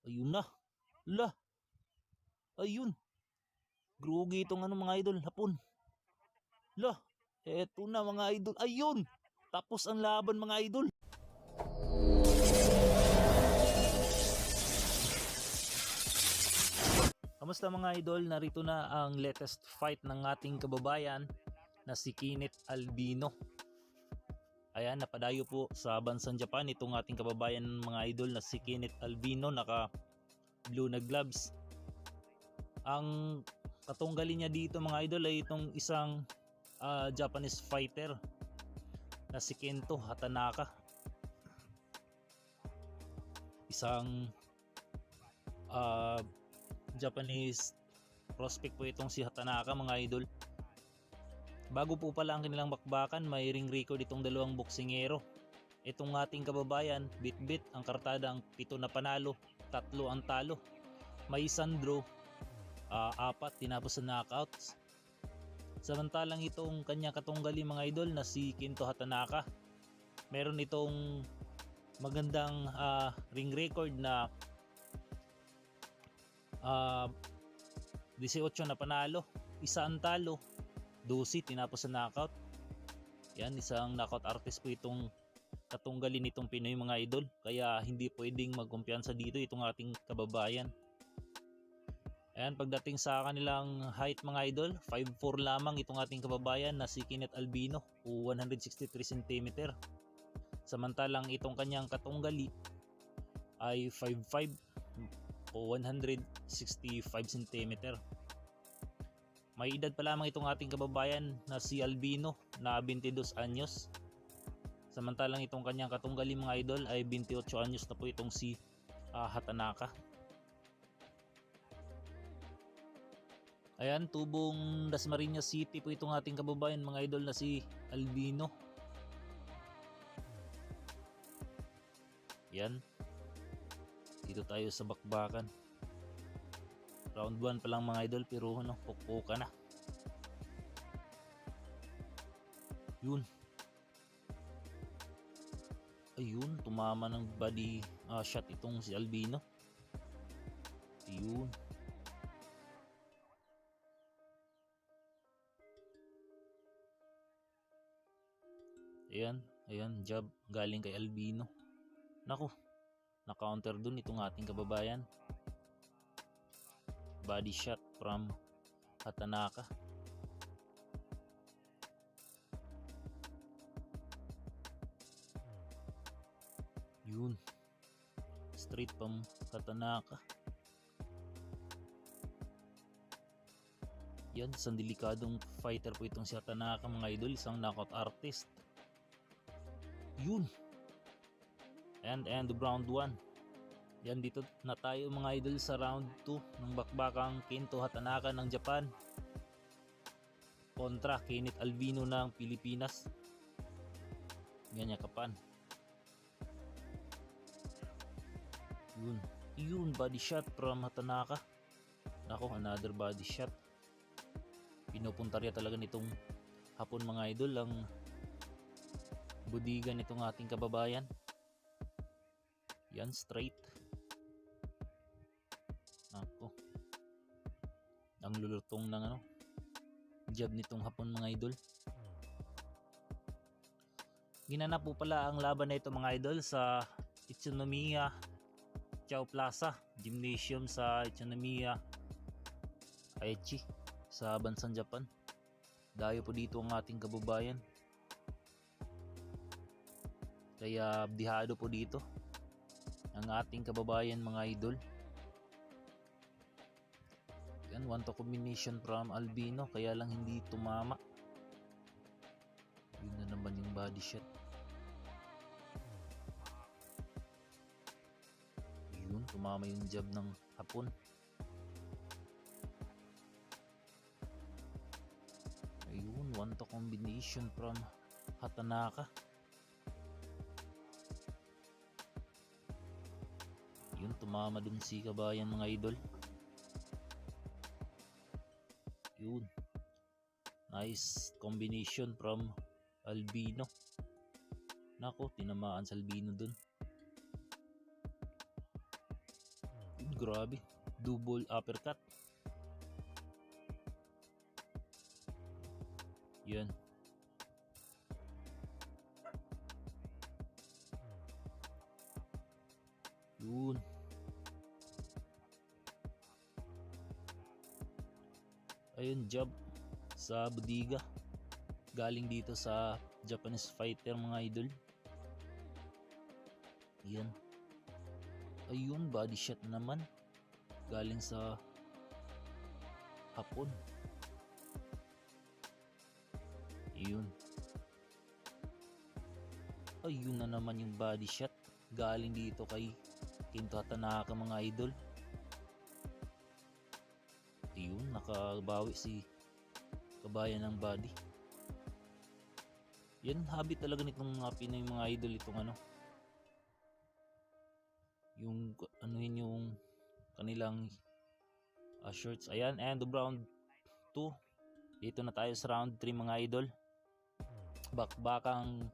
Ayun na. La, ayun. Grugi itong ano mga idol, hapon. La, eto na mga idol. Ayun. Tapos ang laban mga idol. Kamusta mga idol? Narito na ang latest fight ng ating kababayan na si Kenneth Albino. Ayan, napadayo po sa bansang Japan itong ating kababayan mga idol na si Kenneth Albino, naka blue na gloves. Ang katunggali niya dito mga idol ay itong isang Japanese fighter na si Kento Hatanaka. Isang Japanese prospect po itong si Hatanaka mga idol. Bago po pala ang kanilang bakbakan, may ring record itong dalawang boksingero. Itong ating kababayan, bit-bit ang kartada, ang 7 na panalo, 3 ang talo. May isang draw, 4 tinapos sa knockouts. Samantalang itong kanyang katunggali mga idol na si Kento Hatanaka, meron itong magandang ring record na 18 na panalo, 1 ang talo, 12 tinapos sa knockout. Yan, isang knockout artist po itong katunggali nitong Pinoy mga idol, kaya hindi pwedeng magkumpiyansa dito itong ating kababayan. Ayan, pagdating sa kanilang height mga idol, 5'4 lamang itong ating kababayan na si Kenneth Albino o 163 cm. Samantalang itong kanyang katunggali ay 5'5 o 165 cm. May edad pa lamang itong ating kababayan na si Albino na 22 anyos. Samantalang itong kanyang katunggali mga idol ay 28 anyos na po itong si Hatanaka. Ayan, tubong Dasmariñas City po itong ating kababayan mga idol na si Albino. Yan. Dito tayo sa bakbakan. Round 1 pa lang mga idol pero pukpuka na. Yun. Ayun, tumama ng body shot itong si Albino. Ayun. Ayan, jab galing kay Albino. Naku, na-counter dun itong ating kababayan. Body shot from Hatanaka. Yun, straight from Hatanaka. Yan, isang delikadong fighter po itong si Hatanaka mga idol, isang knockout artist. Yun. And round 1. Yan, dito na tayo mga idol sa round 2 ng bakbakang Kento Hatanaka ng Japan kontra Kenneth Albino ng Pilipinas. Ganyan kapan. Yun, body shot from Hatanaka. Nako, another body shot. Pinupuntarya talaga nitong hapon mga idol ang budigan nitong ating kababayan. Yan, straight. Ako, ang lulutong ng jab nitong hapon mga idol. Ginanap po pala ang laban na ito mga idol sa Ichinomiya Chao Plaza Gymnasium sa Ichinomiya Aichi sa bansang Japan. Dayo po dito ang ating kababayan, kaya abdihado po dito ang ating kababayan mga idol. Yan, 1-2 combination from Albino, kaya lang hindi tumama. Yun na naman yung body shot. Yun, tumama yung jab ng hapon. Ayun, 1-2 combination from Hatanaka. Yun, tumama dun si kabayan mga idol. Yun, nice combination from Albino. Nako, tinamaan sa Albino dun. Grabe, double uppercut. Yan. Yun. Ayun, jab sa budiga. Galing dito sa Japanese fighter mga idol. Yan. Ayun, body shot naman. Galing sa Hapon. Ayun. Ayun na naman yung body shot. Galing dito kay Kento Tanaka mga idol. Ayun, nakabawi si kabayan ng body. Yan, habit talaga nitong mga Pinoy mga idol itong ano. Yung anuhin yung kanilang shirts. Ayan, and the round 2. Dito na tayo sa round 3 mga idol. Bakbakang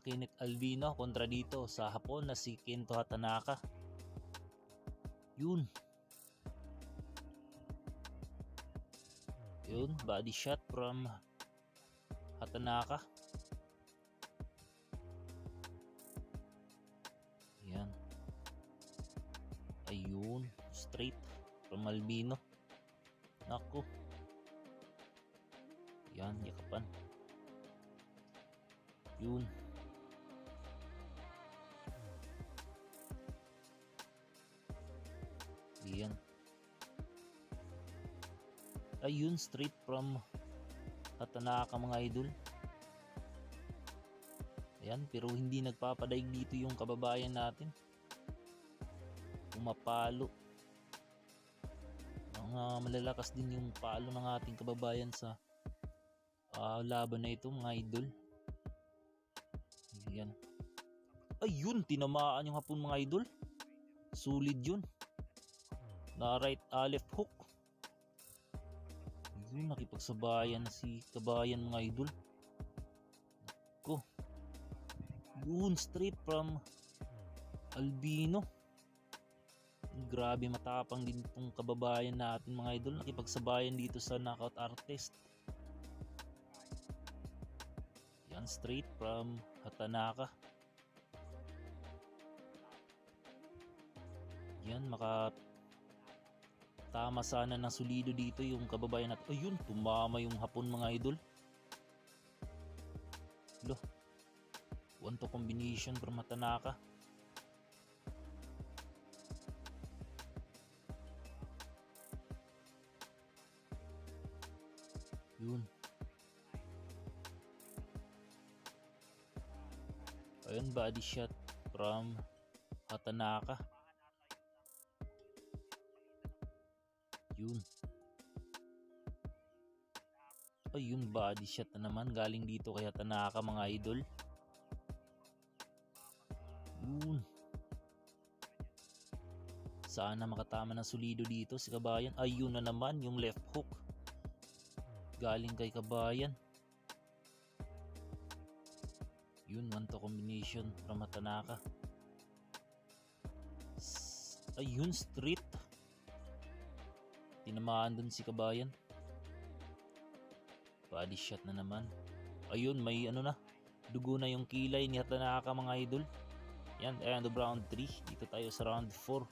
Kenneth Albino kontra dito sa Hapon na si Kento Tanaka. Yun. Yun, body shot from Hatanaka. Yan. Ayun, straight from Albino. Naku. Yan, yakapan. Yun. Yan. Ayun, straight from Hatanaka mga idol. Ayan, pero hindi nagpapadaig dito yung kababayan natin. Pumapalo. Malalakas din yung palo ng ating kababayan sa laban na ito mga idol. Ayan. Ayun, tinamaan yung Hapon mga idol. Sulit yun. Na right left hook. Yun, nakipagsabayan na si kabayan mga idol. Ko. Yun, straight from Albino. Grabe, matapang din itong kababayan natin mga idol. Nakipagsabayan dito sa knockout artist. Yan, straight from Hatanaka. Yan, tama sana ng solido dito yung kababayan natin. Ayun, tumama yung Hapon mga idol. Lo, one to combination from Hatanaka. Yun. Ayun, body shot from Hatanaka. Yun. Ayun, body shot na naman galing dito kay Hatanaka mga idol. Yun. Sana makatama ng solido dito si kabayan. Ayun na naman yung left hook galing kay kabayan. Yun, one to combination from Hatanaka. Ayun, straight. Tinamaan dun si kabayan. Body shot na naman. Ayun, may ano na, dugo na yung kilay ni Hatanaka mga idol. Yan, ayan, the round 3. Dito tayo sa round 4.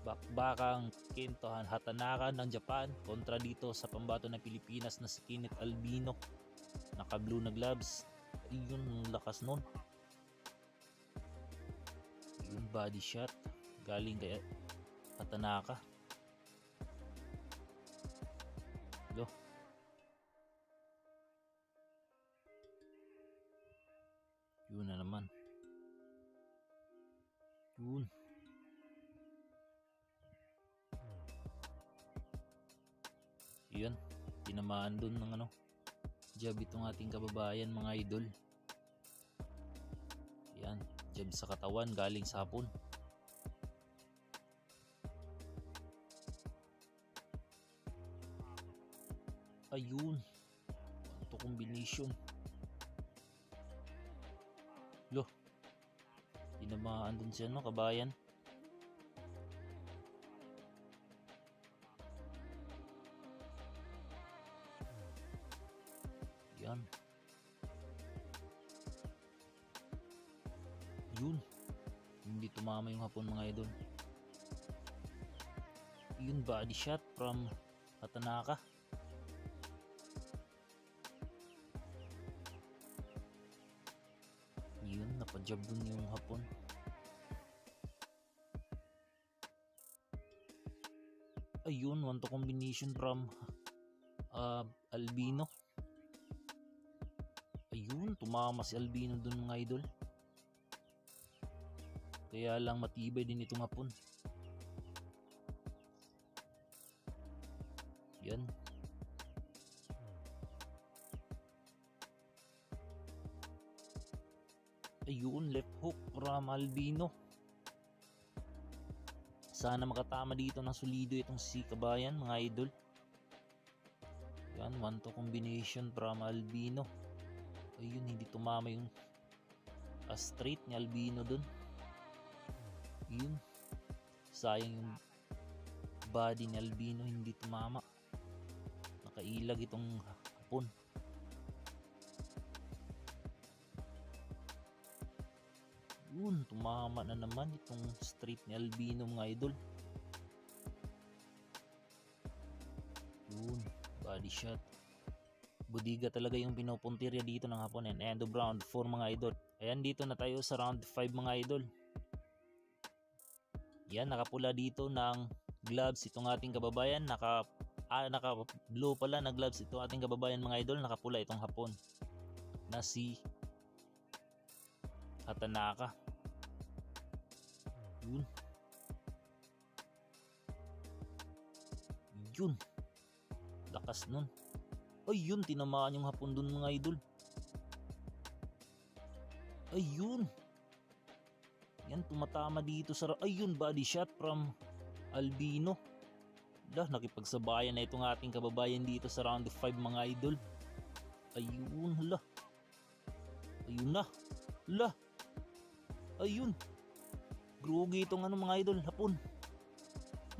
Bakbakang Kento Hatanaka ng Japan kontra dito sa pambato ng Pilipinas na si Kenneth Albino. Naka blue na gloves. Ayun, lakas nun. Yung body shot galing kay Hatanaka. Lo. Yun na naman. Yun. Yun. Tinamaan dun ng ano, jab itong ating kababayan mga idol. Yan. Jab sa katawan galing sa Hapon. Ayun. Ito combination. Lo. Tinamaan dun siya no, kabayan. Yan. Yun. Hindi tumama yung hapon mga idol. Yun, body shot from Hatanaka. Yun, napajab dun yung hapon. Ayun, one to combination from Albino. Ayun, tumama si Albino dun mga idol. Kaya lang matibay din itong hapon. Yan. Ayun, left hook from Albino. Sana makatama dito ng solido itong si Kabayan mga idol. Yan, one to combination from Albino. Ayun, hindi tumama yung straight ni Albino dun. Yun, sayang yung body ni Albino, hindi tumama. Nakailag itong hapon. Yun, tumama na naman itong straight ni Albino mga idol. Yun, body shot. Budiga talaga yung pinupuntirya dito ng hapon. And end of round 4 mga idol. Ayan, dito na tayo sa round 5 mga idol. Yan, nakapula dito ng gloves itong ating kababayan. Naka blue pala na gloves itong ating kababayan mga idol. Nakapula itong hapon na si Hatanaka. Yun. Yun. Lakas nun. Ayun, tinamaan yung hapon dun mga idol. Ayun. Yan, tumatama dito sa... Ayun, body shot from Albino. Dah, nakipagsabayan na itong ating kababayan dito sa round 5 mga idol. Ayun, hala. Ayun na. Hala. Ayun. Grugi itong mga idol, hapon.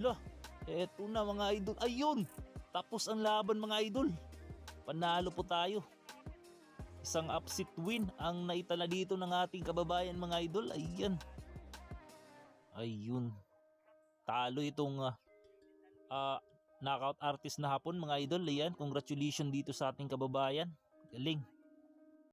Hala. Eto na mga idol. Ayun. Tapos ang laban mga idol. Panalo po tayo. Isang upset win ang naitala dito ng ating kababayan mga idol. Ayan. Ayun. Talo itong knockout artist na hapon mga idol. Ayan. Congratulations dito sa ating kababayan. Galing.